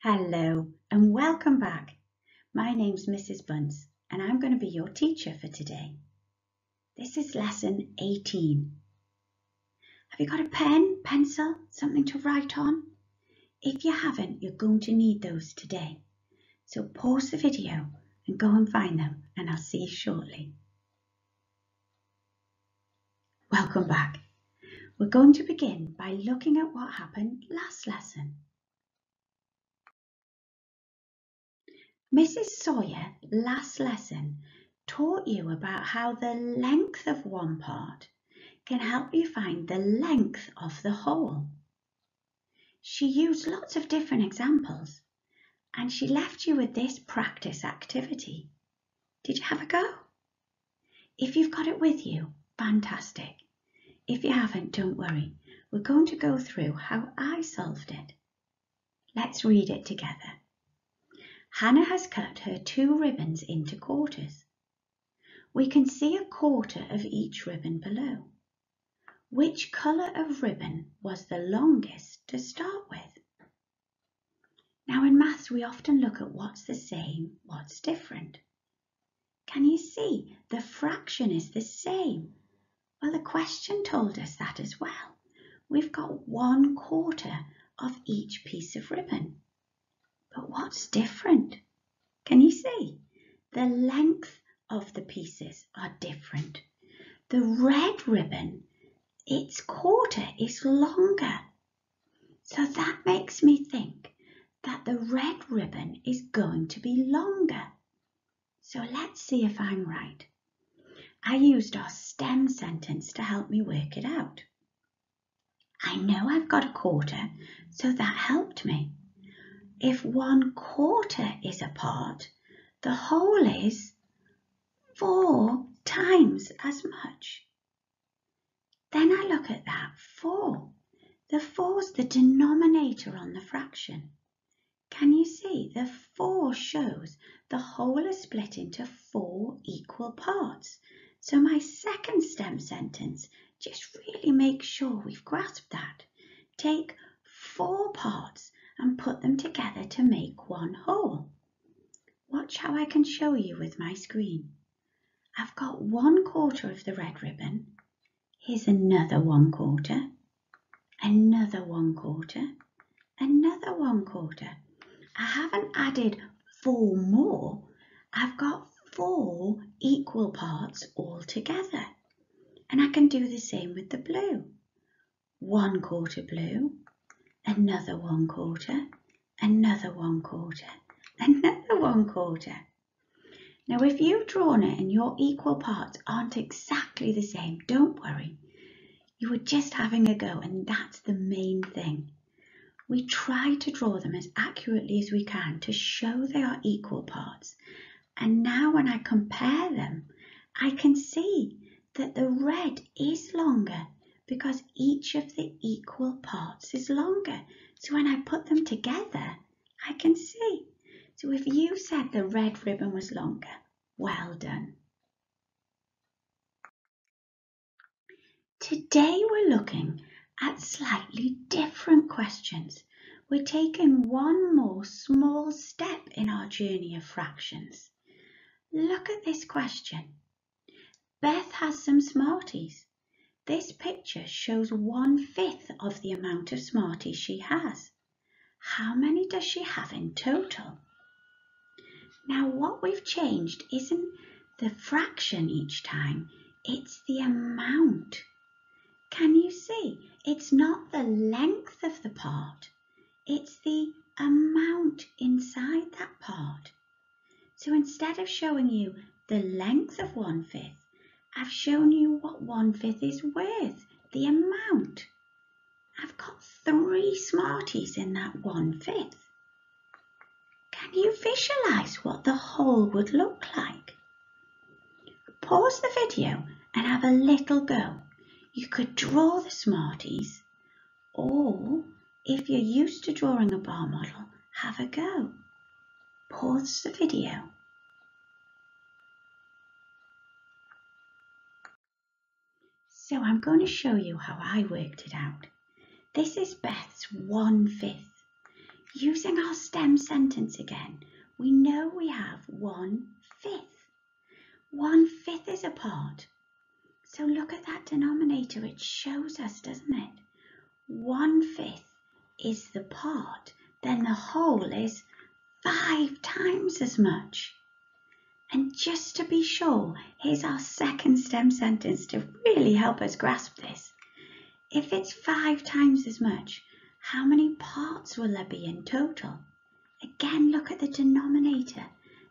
Hello and welcome back. My name's Mrs. Bunce and I'm going to be your teacher for today. This is lesson 18. Have you got a pen, pencil, something to write on? If you haven't, you're going to need those today. So pause the video and go and find them and I'll see you shortly. Welcome back. We're going to begin by looking at what happened last lesson. Mrs. Sawyer last lesson taught you about how the length of one part can help you find the length of the whole. She used lots of different examples and she left you with this practice activity. Did you have a go? If you've got it with you, fantastic. If you haven't, don't worry. We're going to go through how I solved it. Let's read it together. Hannah has cut her 2 ribbons into quarters. We can see a quarter of each ribbon below. Which colour of ribbon was the longest to start with? Now in maths we often look at what's the same, what's different. Can you see the fraction is the same? Well, the question told us that as well. We've got 1/4 of each piece of ribbon. But what's different? Can you see? The length of the pieces are different. The red ribbon, its quarter is longer. So that makes me think that the red ribbon is going to be longer. So let's see if I'm right. I used our STEM sentence to help me work it out. I know I've got a quarter, so that helped me. If 1/4 is a part, the whole is 4 times as much. Then I look at that 4. The 4's the denominator on the fraction. Can you see? The 4 shows the whole is split into 4 equal parts. So my second STEM sentence just really makes sure we've grasped that. Take 4 parts and put them together to make one whole. Watch how I can show you with my screen. I've got 1/4 of the red ribbon. Here's another 1/4, another 1/4, another 1/4. I haven't added 4 more. I've got 4 equal parts all together. And I can do the same with the blue. 1/4 blue, another 1/4, another 1/4, another 1/4. Now if you've drawn it and your equal parts aren't exactly the same, don't worry. You were just having a go and that's the main thing. We try to draw them as accurately as we can to show they are equal parts. And now when I compare them, I can see that the red is longer because each of the equal parts is longer. So when I put them together, I can see. So if you said the red ribbon was longer, well done. Today we're looking at slightly different questions. We're taking one more small step in our journey of fractions. Look at this question. Beth has some Smarties. This picture shows 1/5 of the amount of Smarties she has. How many does she have in total? Now what we've changed isn't the fraction each time, it's the amount. Can you see? It's not the length of the part, it's the amount inside that part. So instead of showing you the length of 1/5, I've shown you what 1/5 is worth, the amount. I've got 3 Smarties in that 1/5. Can you visualise what the whole would look like? Pause the video and have a little go. You could draw the Smarties, or if you're used to drawing a bar model, have a go. Pause the video. So I'm going to show you how I worked it out. This is Beth's 1/5. Using our stem sentence again, we know we have 1/5. 1/5 is a part. So look at that denominator, it shows us, doesn't it? 1/5 is the part, then the whole is 5 times as much. And just to be sure, here's our second stem sentence to really help us grasp this. If it's 5 times as much, how many parts will there be in total? Again, look at the denominator,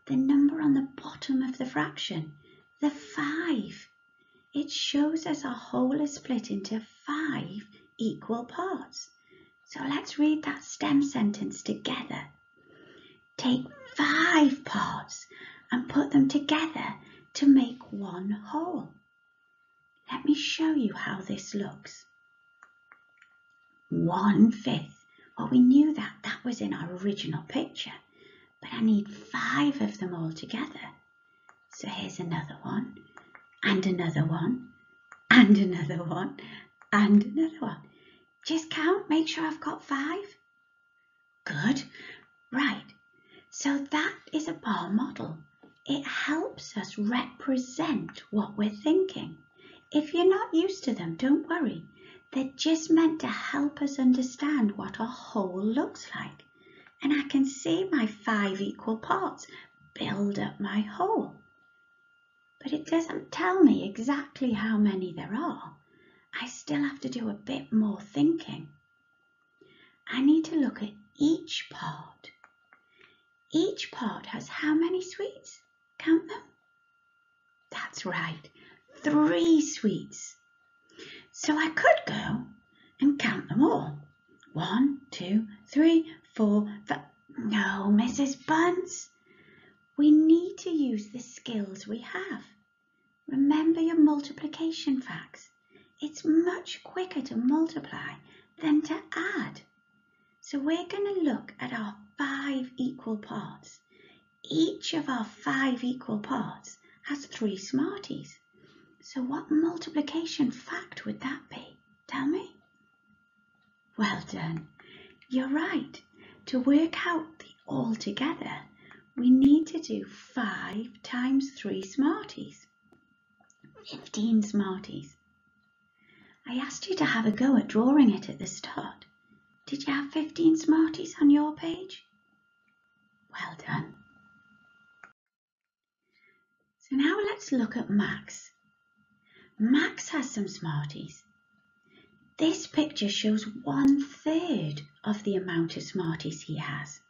the number on the bottom of the fraction, the 5. It shows us our whole is split into 5 equal parts. So let's read that stem sentence together. Take 5 parts and put them together to make one whole. Let me show you how this looks. 1/5. Well, we knew that was in our original picture, but I need 5 of them all together. So here's another one, and another one, and another one, and another one. Just count, make sure I've got 5. Good. Right. So that is a bar model. It helps us represent what we're thinking. If you're not used to them, don't worry. They're just meant to help us understand what a whole looks like. And I can see my 5 equal parts build up my whole. But it doesn't tell me exactly how many there are. I still have to do a bit more thinking. I need to look at each part. Each part has how many sweets? Count them. That's right, 3 sweets. So I could go and count them all. 1, 2, 3, 4, 5. No, Mrs. Bunce. We need to use the skills we have. Remember your multiplication facts. It's much quicker to multiply than to add. So we're going to look at our 5 equal parts. Each of our 5 equal parts has 3 Smarties. So what multiplication fact would that be? Tell me. Well done. You're right. To work out the altogether, we need to do 5 times 3 Smarties. 15 Smarties. I asked you to have a go at drawing it at the start. Did you have 15 Smarties on your page? Well done. So now let's look at Max. Max has some Smarties. This picture shows 1/3 of the amount of Smarties he has.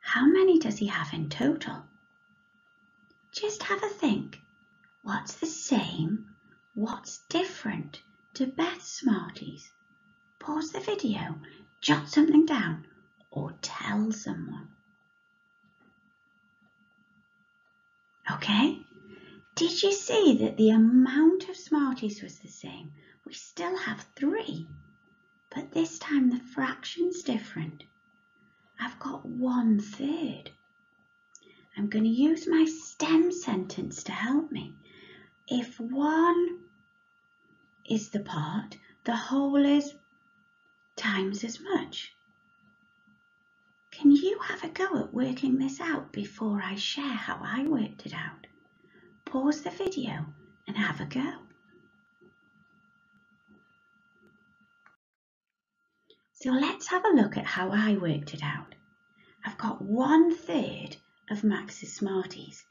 How many does he have in total? Just have a think. What's the same? What's different to Beth's Smarties? Pause the video, jot something down, or tell someone. Okay? Did you see that the amount of Smarties was the same? We still have 3, but this time the fraction's different. I've got 1/3. I'm going to use my stem sentence to help me. If 1 is the part, the whole is times as much. Can you have a go at working this out before I share how I worked it out? Pause the video and have a go. So let's have a look at how I worked it out. I've got 1/3 of Max's Smarties.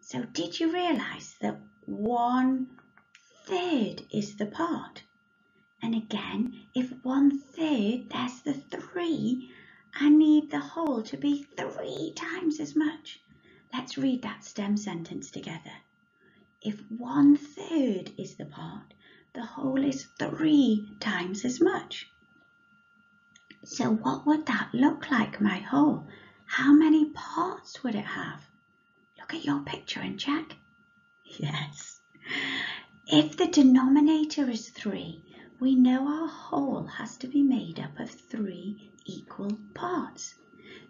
So did you realise that 1/3 is the part? And again, if 1/3, there's the 3, I need the whole to be 3 times as much. Let's read that stem sentence together. If 1/3 is the part, the whole is 3 times as much. So what would that look like, my whole? How many parts would it have? Look at your picture and check. Yes. If the denominator is 3, we know our whole has to be made up of 3 equal parts.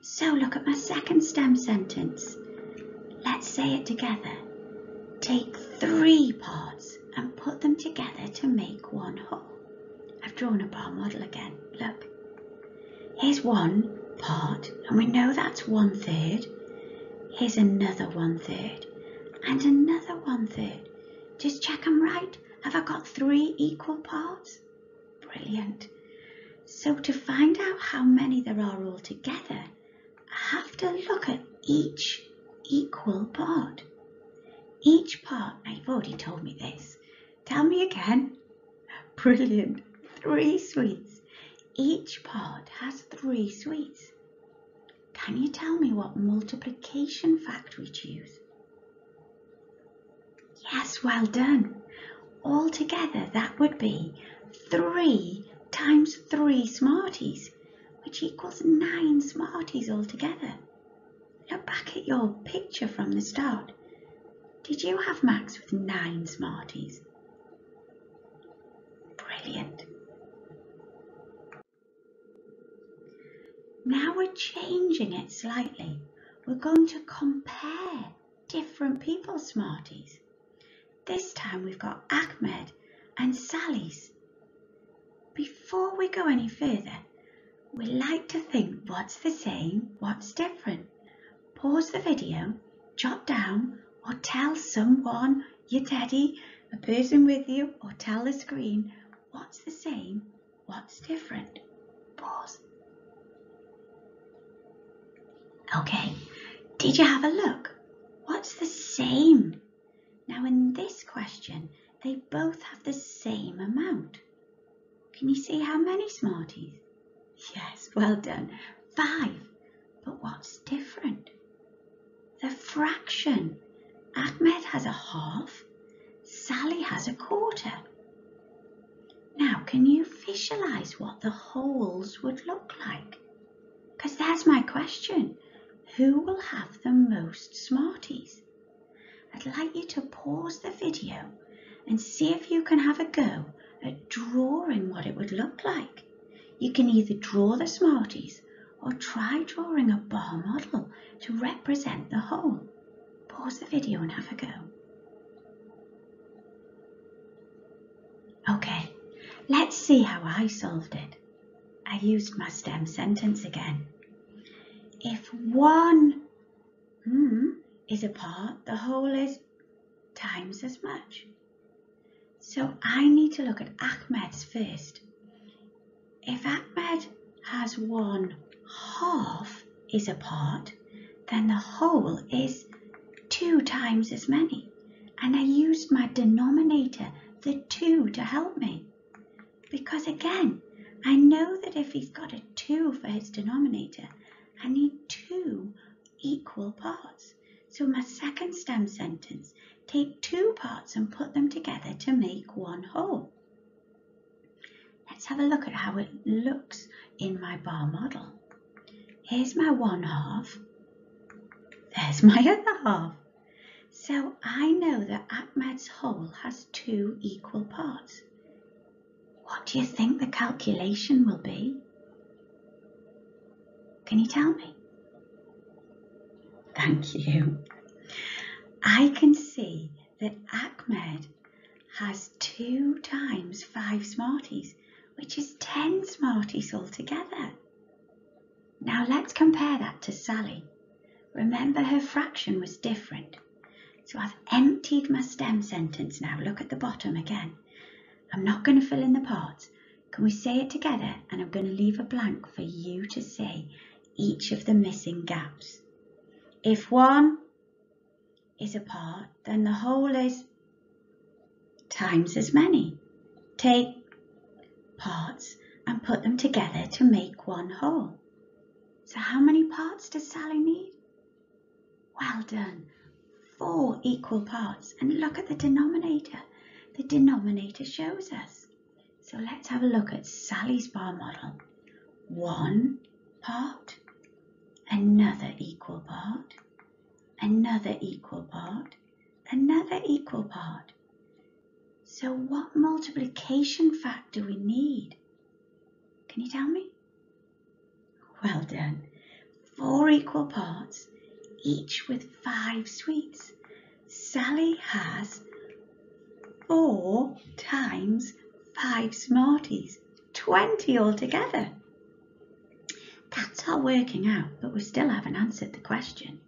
So look at my second stem sentence. Let's say it together. Take 3 parts and put them together to make one whole. I've drawn a bar model again. Look. Here's 1 part, and we know that's 1/3. Here's another 1/3 and another 1/3. Just check I'm right. Have I got 3 equal parts? Brilliant. So to find out how many there are altogether, I have to look at each equal part. Each part, now you've already told me this. Tell me again. Brilliant. 3 sweets. Each part has 3 sweets. Can you tell me what multiplication fact we choose? Yes, well done. Altogether, that would be 3 times 3 Smarties, which equals 9 Smarties altogether. Look back at your picture from the start. Did you have Max with 9 Smarties? Brilliant. Now we're changing it slightly. We're going to compare different people's Smarties. This time we've got Ahmed and Sally's. Before we go any further, we like to think what's the same, what's different. Pause the video, jot down or tell someone, your teddy, a person with you, or tell the screen what's the same, what's different. Pause. Okay, did you have a look? What's the same? Now in this question, they both have the same amount. Can you see how many Smarties? Yes, well done. 5. But what's different? The fraction. Ahmed has a half, Sally has a quarter. Now, can you visualise what the wholes would look like? Because there's my question. Who will have the most Smarties? I'd like you to pause the video and see if you can have a go at drawing what it would look like. You can either draw the Smarties or try drawing a bar model to represent the whole. Pause the video and have a go. Okay, let's see how I solved it. I used my STEM sentence again. If 1 is a part, the whole is times as much. So I need to look at Ahmed's first. If Ahmed has 1/2 is a part, then the whole is 2 times as many. And I used my denominator, the 2, to help me. Because again, I know that if he's got a 2 for his denominator, I need 2 equal parts. So my second STEM sentence, take 2 parts and put them together to make 1 whole. Let's have a look at how it looks in my bar model. Here's my 1/2. There's my other half. So I know that Ahmed's whole has 2 equal parts. What do you think the calculation will be? Can you tell me? Thank you. I can see that Ahmed has 2 times 5 Smarties, which is 10 Smarties altogether. Now let's compare that to Sally. Remember, her fraction was different. So I've emptied my STEM sentence now. Look at the bottom again. I'm not going to fill in the parts. Can we say it together? And I'm going to leave a blank for you to say each of the missing gaps. If 1 is a part, then the whole is times as many. Take parts and put them together to make 1 whole. So how many parts does Sally need? Well done. 4 equal parts. And look at the denominator. The denominator shows us. So let's have a look at Sally's bar model. 1 part, another equal part, another equal part, another equal part. So what multiplication fact do we need? Can you tell me? Well done. 4 equal parts, each with 5 sweets. Sally has 4 times 5 Smarties, 20 altogether. That's all working out, but we still haven't answered the question.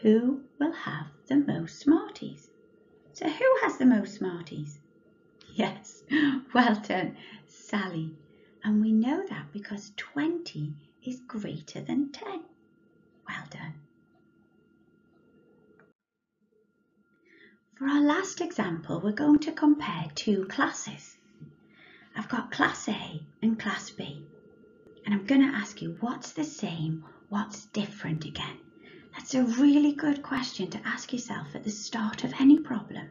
Who will have the most Smarties? So who has the most Smarties? Yes, well done, Sally. And we know that because 20 is greater than 10. Well done. For our last example, we're going to compare two classes. I've got Class A and Class B. And I'm going to ask you what's the same, what's different again. That's a really good question to ask yourself at the start of any problem.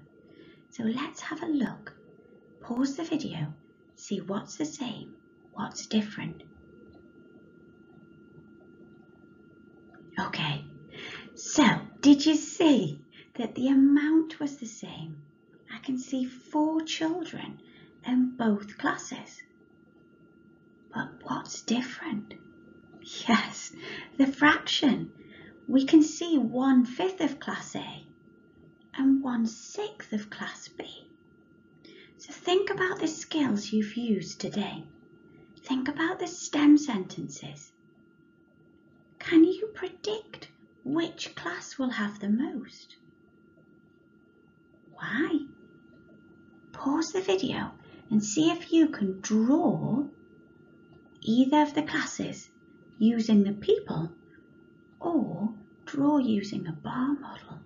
So let's have a look. Pause the video, see what's the same, what's different. Okay, so did you see that the amount was the same? I can see 4 children in both classes. But what's different? Yes, the fraction. We can see 1/5 of Class A and 1/6 of Class B. So think about the skills you've used today. Think about the stem sentences. Can you predict which class will have the most? Why? Pause the video and see if you can draw either of the classes using the people or draw using a bar model.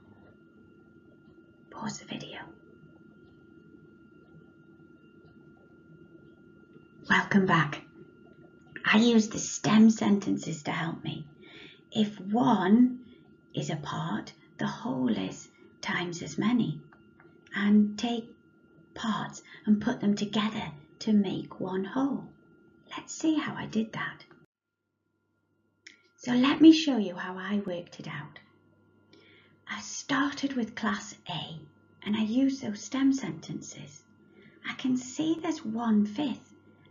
Pause the video. Welcome back. I use the stem sentences to help me. If one is a part, the whole is times as many. And take parts and put them together to make one whole. Let's see how I did that. So let me show you how I worked it out. I started with Class A and I used those stem sentences. I can see there's 1/5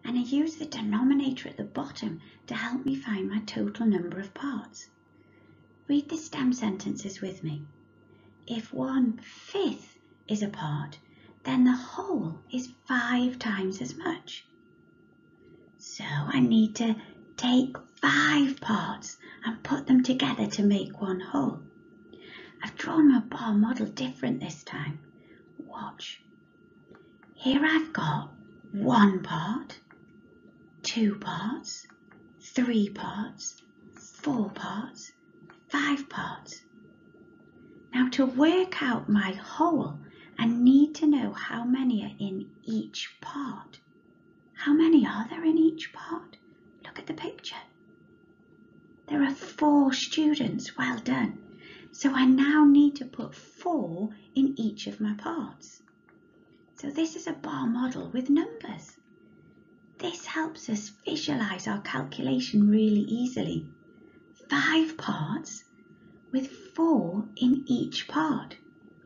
and I use the denominator at the bottom to help me find my total number of parts. Read the stem sentences with me. If 1/5 is a part, then the whole is 5 times as much. So I need to take 5 parts and put them together to make one whole. I've drawn my bar model different this time. Watch. Here I've got 1 part, 2 parts, 3 parts, 4 parts, 5 parts. Now to work out my whole, I need to know how many are in each part. How many are there in each part? Look at the picture. There are 4 students. Well done. So I now need to put 4 in each of my parts. So this is a bar model with numbers. This helps us visualize our calculation really easily. 5 parts with 4 in each part.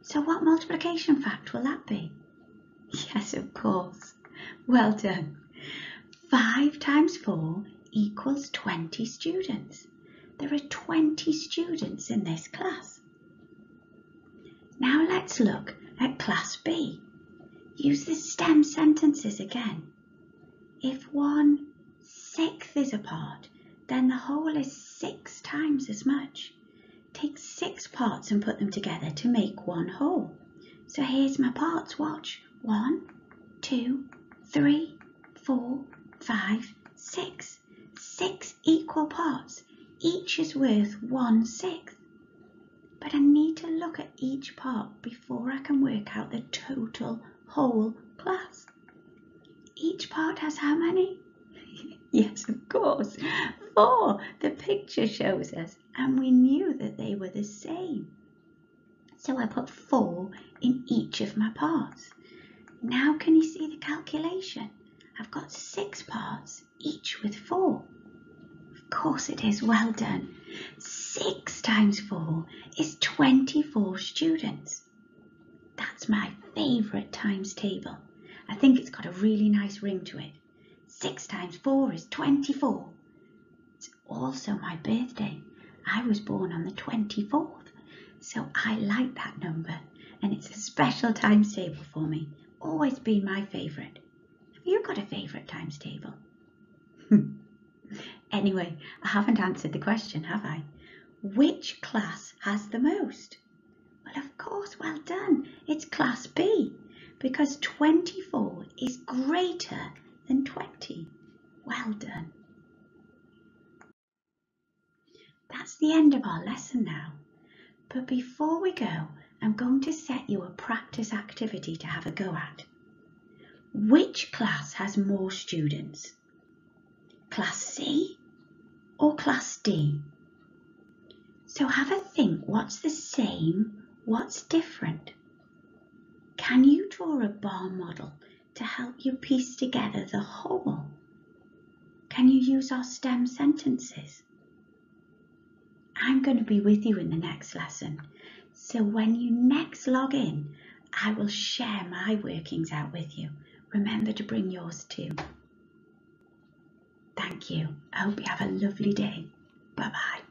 So what multiplication fact will that be? Yes, of course. Well done. 5 times 4 equals 20 students. There are 20 students in this class. Now let's look at Class B. Use the stem sentences again. If 1/6 is a part, then the whole is 6 times as much. Take 6 parts and put them together to make one whole. So here's my parts, watch. 1, 2, 3, 4, 5, 6. 6 equal parts. Each is worth 1/6. But I need to look at each part before I can work out the total whole class. Each part has how many? Yes, of course, 4. The picture shows us, and we knew that they were the same. So I put 4 in each of my parts. Now can you see the calculation? I've got 6 parts, each with 4. Of course it is, well done. 6 times 4 is 24 students. That's my favourite times table. I think it's got a really nice ring to it. 6 times 4 is 24. It's also my birthday. I was born on the 24th, so I like that number, and it's a special times table for me. Always been my favourite. Have you got a favourite times table? Anyway, I haven't answered the question, have I? Which class has the most? Well, of course, well done. It's Class B, because 24 is greater than 20. Well done. That's the end of our lesson now. But before we go, I'm going to set you a practice activity to have a go at. Which class has more students? Class C or Class D? So have a think, what's the same, what's different? Can you draw a bar model to help you piece together the whole? Can you use our STEM sentences? I'm going to be with you in the next lesson, so when you next log in, I will share my workings out with you. Remember to bring yours too. Thank you. I hope you have a lovely day. Bye-bye.